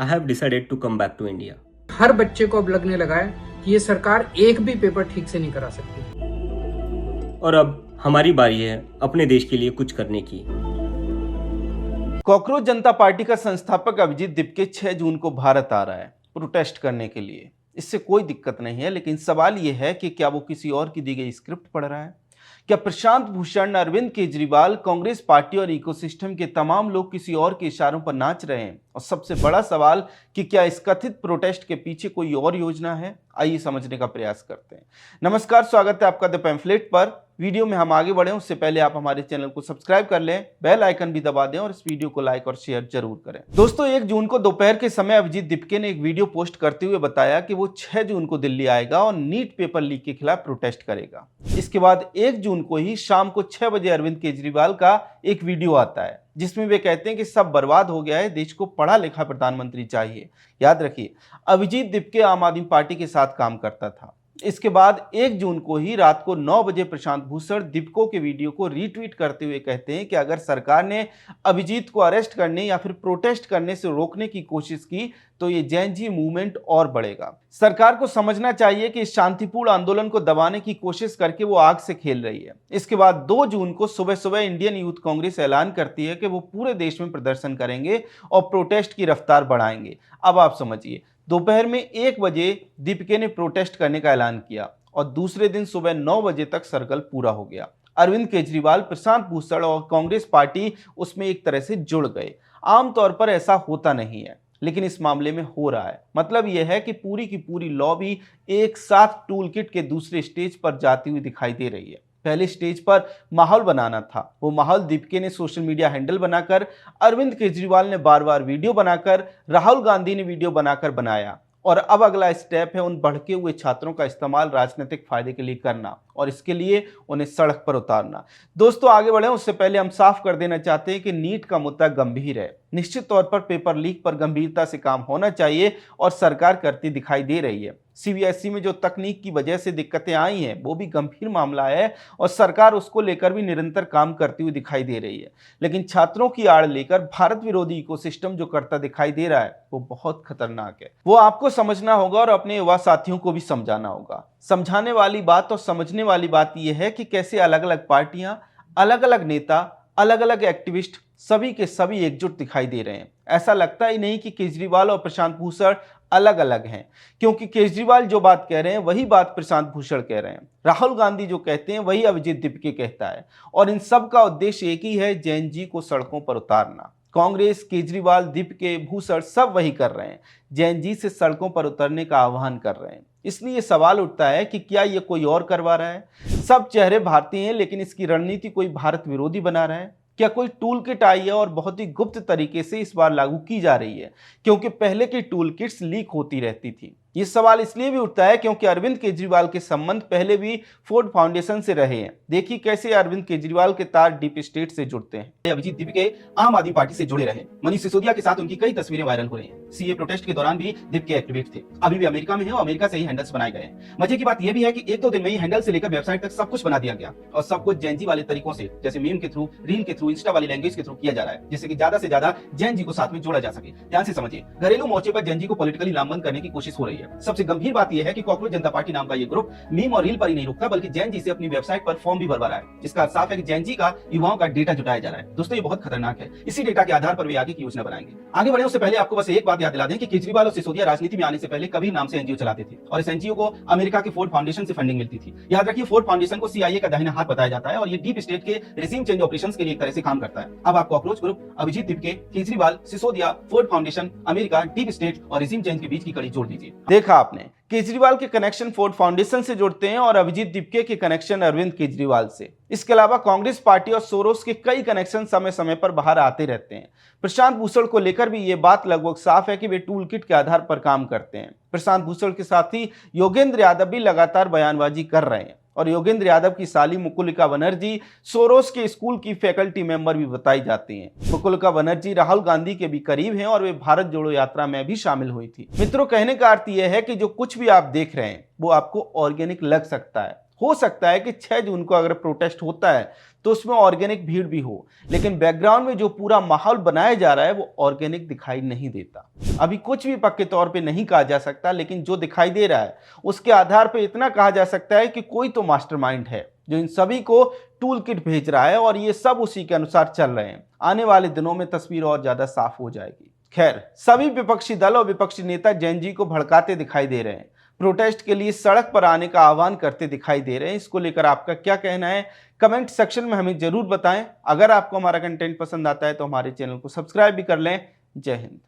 I have decided to come back to India. हर बच्चे को अब लगने लगा है कि ये सरकार एक भी पेपर ठीक से नहीं करा सकती और अब हमारी बारी है अपने देश के लिए कुछ करने की। कॉकरोच जनता पार्टी का संस्थापक अभिजीत दिपके 6 जून को भारत आ रहा है प्रोटेस्ट करने के लिए। इससे कोई दिक्कत नहीं है, लेकिन सवाल यह है कि क्या वो किसी और की दी गई स्क्रिप्ट पढ़ रहा है? क्या प्रशांत भूषण, अरविंद केजरीवाल, कांग्रेस पार्टी और इकोसिस्टम के तमाम लोग किसी और के इशारों पर नाच रहे हैं? और सबसे बड़ा सवाल कि क्या इस कथित प्रोटेस्ट के पीछे कोई और योजना है? आइए समझने का प्रयास करते हैं। नमस्कार, स्वागत है आपका द पैम्फलेट पर। वीडियो में हम आगे बढ़े उससे पहले आप हमारे चैनल को सब्सक्राइब कर लें, बेल आइकन भी दबा दें और इस वीडियो को लाइक और शेयर जरूर करें। दोस्तों, 1 जून को दोपहर के समय अभिजीत दिपके ने एक वीडियो पोस्ट करते हुए बताया कि वो 6 जून को दिल्ली आएगा और नीट पेपर लीक के खिलाफ प्रोटेस्ट करेगा। इसके बाद 1 जून को ही शाम को 6 बजे अरविंद केजरीवाल का एक वीडियो आता है जिसमें वे कहते हैं कि सब बर्बाद हो गया है, देश को पढ़ा लिखा प्रधानमंत्री चाहिए। याद रखिए, अभिजीत दिपके आम आदमी पार्टी के साथ काम करता था। इसके बाद 1 जून को ही रात को 9 बजे प्रशांत भूषण दिपको के वीडियो को रीट्वीट करते हुए कहते हैं कि अगर सरकार ने अभिजीत को अरेस्ट करने या फिर प्रोटेस्ट करने से रोकने की कोशिश की तो ये जैन जी मूवमेंट और बढ़ेगा। सरकार को समझना चाहिए कि इस शांतिपूर्ण आंदोलन को दबाने की कोशिश करके वो आग से खेल रही है। इसके बाद 2 जून को सुबह सुबह इंडियन यूथ कांग्रेस ऐलान करती है कि वो पूरे देश में प्रदर्शन करेंगे और प्रोटेस्ट की रफ्तार बढ़ाएंगे। अब आप समझिए, दोपहर में 1 बजे दीपिके ने प्रोटेस्ट करने का ऐलान किया और दूसरे दिन सुबह 9 बजे तक सर्कल पूरा हो गया। अरविंद केजरीवाल, प्रशांत भूषण और कांग्रेस पार्टी उसमें एक तरह से जुड़ गए। आमतौर पर ऐसा होता नहीं है, लेकिन इस मामले में हो रहा है। मतलब यह है कि पूरी की पूरी लॉबी एक साथ टूल किट के दूसरे स्टेज पर जाती हुई दिखाई दे रही है। पहले स्टेज पर माहौल बनाना था, वो माहौल दीपिके ने सोशल मीडिया हैंडल बनाकर, अरविंद केजरीवाल ने बार बार वीडियो बनाकर, राहुल गांधी ने वीडियो बनाकर बनाया। और अब अगला स्टेप है उन भड़के हुए छात्रों का इस्तेमाल राजनीतिक फायदे के लिए करना और इसके लिए उन्हें सड़क पर उतारना। दोस्तों, आगे बढ़े उससे पहले हम साफ कर देना चाहते हैं कि नीट का मुद्दा गंभीर है। निश्चित तौर पर पेपर लीक पर गंभीरता से काम होना चाहिए और सरकार करती दिखाई दे रही है। सीबीएसई में जो तकनीक की वजह से दिक्कतें आई हैं वो भी गंभीर मामला है और सरकार उसको लेकर भी निरंतर काम करती हुई दिखाई दे रही है। लेकिन छात्रों की आड़ लेकर भारत विरोधी इकोसिस्टम जो करता दिखाई दे रहा है वो बहुत खतरनाक है। वो आपको समझना होगा और अपने युवा साथियों को भी समझाना होगा। समझाने वाली बात और समझने वाली बात यह है कि कैसे अलग अलग पार्टियां, अलग अलग नेता, अलग अलग एक्टिविस्ट सभी के सभी एकजुट दिखाई दे रहे हैं। ऐसा लगता ही नहीं कि केजरीवाल और प्रशांत भूषण अलग अलग हैं, क्योंकि केजरीवाल जो बात कह रहे हैं वही बात प्रशांत भूषण कह रहे हैं। राहुल गांधी जो कहते हैं वही अभिजीत दिपके कहता है और इन सब का उद्देश्य एक ही है, जैन जी को सड़कों पर उतारना। कांग्रेस, केजरीवाल, दिपके, भूषण सब वही कर रहे हैं, जैन जी से सड़कों पर उतरने का आह्वान कर रहे हैं। इसलिए सवाल उठता है कि क्या ये कोई और करवा रहा है? सब चेहरे भारतीय हैं, लेकिन इसकी रणनीति कोई भारत विरोधी बना रहा है? क्या कोई टूल किट आई है और बहुत ही गुप्त तरीके से इस बार लागू की जा रही है, क्योंकि पहले की टूल किट्स लीक होती रहती थी? ये सवाल इसलिए भी उठता है क्योंकि अरविंद केजरीवाल के संबंध पहले भी फोर्ड फाउंडेशन से रहे हैं। देखिए कैसे अरविंद केजरीवाल के तार डीप स्टेट से जुड़ते हैं। अभिजीत दिपके आम आदमी पार्टी से जुड़े रहे। मनीष सिसोदिया के साथ उनकी कई तस्वीरें वायरल हो रही हैं। सीए प्रोटेस्ट के दौरान भी दिपके एक्टिवेट थे। अभी भी अमेरिका में है और अमेरिका से ही हैंडल्स बनाए गए हैं। मजे की बात यह भी है कि 1-2 दिन में ही हैंडल से लेकर वेबसाइट तक सब कुछ बना दिया गया और सब कुछ जैन जी वाले तरीकों से, जैसे मीम के थ्रू, रील के थ्रू, इंस्टा वाली लैंग्वेज के थ्रू किया जा रहा है, जिससे कि ज्यादा से ज्यादा जैन जी को साथ में जोड़ा जा सके। ध्यान से समझिए, घरेलू मोर्चे पर जैन जी को पॉलिटिकली लामबंद करने की कोशिश हो रही है। सबसे गंभीर बात यह है कि कॉकरोच जनता पार्टी नाम का ये ग्रुप मीम और रील पर ही नहीं रुकता, बल्कि जैन जी से अपनी वेबसाइट पर फॉर्म भी भरवा रहा है, जिसका साफ है कि जैन जी का युवाओं का डेटा जुटाया जा रहा है। दोस्तों, ये बहुत खतरनाक है। इसी डेटा के आधार पर वे आगे की योजना बनाएंगे। आगे बढ़ने उससे पहले आपको बस एक बात याद दिला दें कि केजरीवाल और सिसोदिया राजनीति में आने से पहले कभी नाम से एनजीओ चलाते थे और इस एनजीओ को अमेरिका के फोर्ड फाउंडेशन से फंडिंग मिलती थी। याद रखिए, फोर्ड फाउंडेशन को सीआईए का दाहिना हाथ बताया जाता है और ये डीप स्टेट के रिजीम चेंज ऑपरेशंस के लिए एक तरह से काम करता है। अब आप cockroach group, Abhijeet Dipke, Kejriwal, Sisodia, Ford Foundation, America, deep state और रिजीम चेंज के बीच की कड़ी जोड़ दीजिए। देखा आपने, केजरीवाल के कनेक्शन फोर्ड फाउंडेशन से जुड़ते हैं और अभिजीत दिपके के कनेक्शन अरविंद केजरीवाल से। इसके अलावा कांग्रेस पार्टी और सोरोस के कई कनेक्शन समय समय पर बाहर आते रहते हैं। प्रशांत भूषण को लेकर भी ये बात लगभग साफ है कि वे टूल किट के आधार पर काम करते हैं। प्रशांत भूषण के साथ ही योगेंद्र यादव भी लगातार बयानबाजी कर रहे हैं और योगेंद्र यादव की साली मुकुलिका बनर्जी सोरोस के स्कूल की फैकल्टी मेंबर भी बताई जाती हैं। मुकुलिका बनर्जी राहुल गांधी के भी करीब हैं और वे भारत जोड़ो यात्रा में भी शामिल हुई थी। मित्रों, कहने का अर्थ यह है कि जो कुछ भी आप देख रहे हैं वो आपको ऑर्गेनिक लग सकता है, हो सकता है कि 6 जून को अगर प्रोटेस्ट होता है तो उसमें ऑर्गेनिक भीड़ भी हो, लेकिन बैकग्राउंड में जो पूरा माहौल बनाया जा रहा है वो ऑर्गेनिक दिखाई नहीं देता। अभी कुछ भी पक्के तौर पे नहीं कहा जा सकता, लेकिन जो दिखाई दे रहा है उसके आधार पे इतना कहा जा सकता है कि कोई तो मास्टरमाइंड है जो इन सभी को टूल किट भेज रहा है और ये सब उसी के अनुसार चल रहे हैं। आने वाले दिनों में तस्वीर और ज्यादा साफ हो जाएगी। खैर, सभी विपक्षी दल और विपक्षी नेता जैन जी को भड़काते दिखाई दे रहे हैं, प्रोटेस्ट के लिए सड़क पर आने का आह्वान करते दिखाई दे रहे हैं। इसको लेकर आपका क्या कहना है, कमेंट सेक्शन में हमें जरूर बताएं। अगर आपको हमारा कंटेंट पसंद आता है तो हमारे चैनल को सब्सक्राइब भी कर लें। जय हिंद।